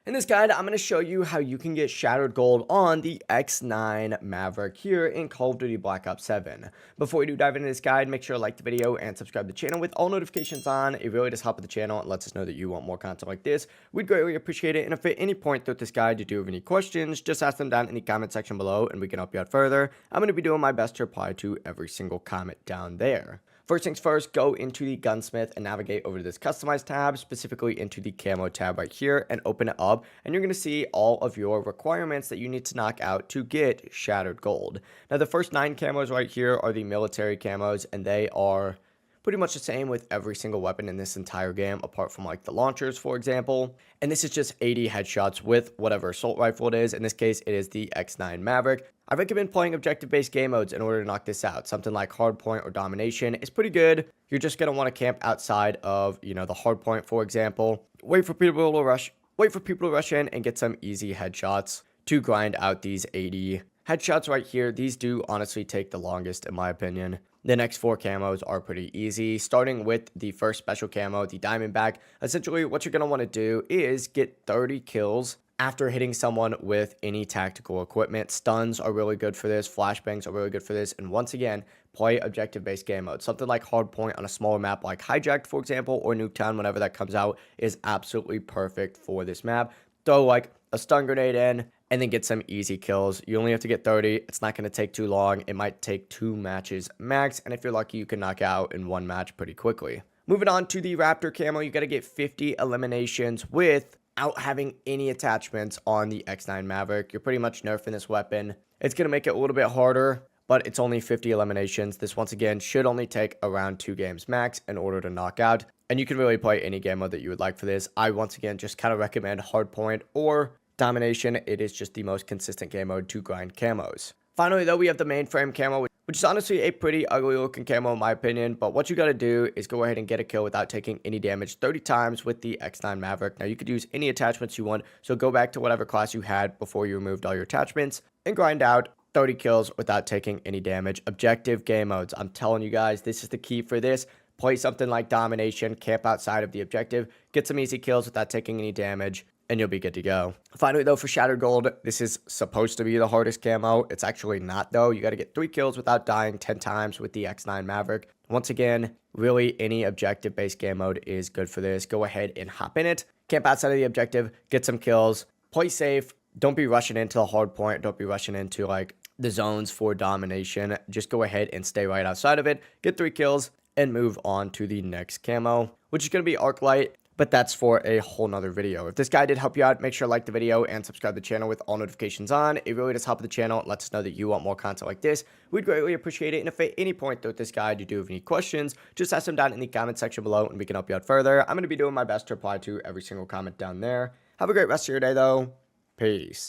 In this guide, I'm going to show you how you can get shattered gold on the X9 Maverick here in Call of Duty Black Ops 7. Before we do dive into this guide, make sure to like the video and subscribe to the channel with all notifications on. It really does help with the channel and lets us know that you want more content like this. We'd greatly appreciate it, and if at any point throughout this guide you do have any questions, just ask them down in the comment section below and we can help you out further. I'm going to be doing my best to reply to every single comment down there. First things first, go into the gunsmith and navigate over to this customize tab, specifically into the camo tab right here, and open it up, and you're going to see all of your requirements that you need to knock out to get shattered gold. Now the first 9 camos right here are the military camos, and they are pretty much the same with every single weapon in this entire game, apart from like the launchers, for example. And this is just 80 headshots with whatever assault rifle it is. In this case, it is the X9 Maverick. I recommend playing objective-based game modes in order to knock this out. Something like hardpoint or domination is pretty good. You're just going to want to camp outside of, the hardpoint, for example. Wait for people to rush in and get some easy headshots to grind out these 80 headshots right here. These do honestly take the longest in my opinion. The next 4 camos are pretty easy, starting with the first special camo, the Diamondback. Essentially, what you're going to want to do is get 30 kills after hitting someone with any tactical equipment. Stuns are really good for this, flashbangs are really good for this, and once again, play objective-based game mode. Something like Hardpoint on a smaller map like Hijacked, for example, or Nuketown, whenever that comes out, is absolutely perfect for this map. Throw like a stun grenade in, and then get some easy kills. You only have to get 30. It's not going to take too long. It might take 2 matches max, and if you're lucky, you can knock out in 1 match pretty quickly. Moving on to the Raptor camo, you got to get 50 eliminations without having any attachments on the X9 Maverick. You're pretty much nerfing this weapon. It's going to make it a little bit harder, but it's only 50 eliminations. This, once again, should only take around 2 games max in order to knock out. And you can really play any game mode that you would like for this. I, once again, just kind of recommend Hardpoint or Domination. It is just the most consistent game mode to grind camos. Finally, though, we have the Mainframe camo, which is honestly a pretty ugly looking camo in my opinion, but what you got to do is go ahead and get a kill without taking any damage 30 times with the X9 Maverick. Now, you could use any attachments you want, so go back to whatever class you had before you removed all your attachments and grind out 30 kills without taking any damage. Objective game modes. I'm telling you guys, this is the key for this. Play something like Domination, camp outside of the objective, get some easy kills without taking any damage, and you'll be good to go. Finally, though, for Shattered Gold, this is supposed to be the hardest camo. It's actually not, though. You got to get 3 kills without dying 10 times with the X9 Maverick. Once again, really any objective-based game mode is good for this. Go ahead and hop in it. Camp outside of the objective, get some kills, play safe. Don't be rushing into the hard point. Don't be rushing into, like, the zones for domination. Just go ahead and stay right outside of it. Get 3 kills and move on to the next camo, which is going to be Arclight. But that's for a whole nother video. If this guide did help you out, make sure to like the video and subscribe to the channel with all notifications on. It really does help the channel and lets us know that you want more content like this. We'd greatly appreciate it. And if at any point throughout this guide you do have any questions, just ask them down in the comment section below and we can help you out further. I'm going to be doing my best to reply to every single comment down there. Have a great rest of your day though. Peace.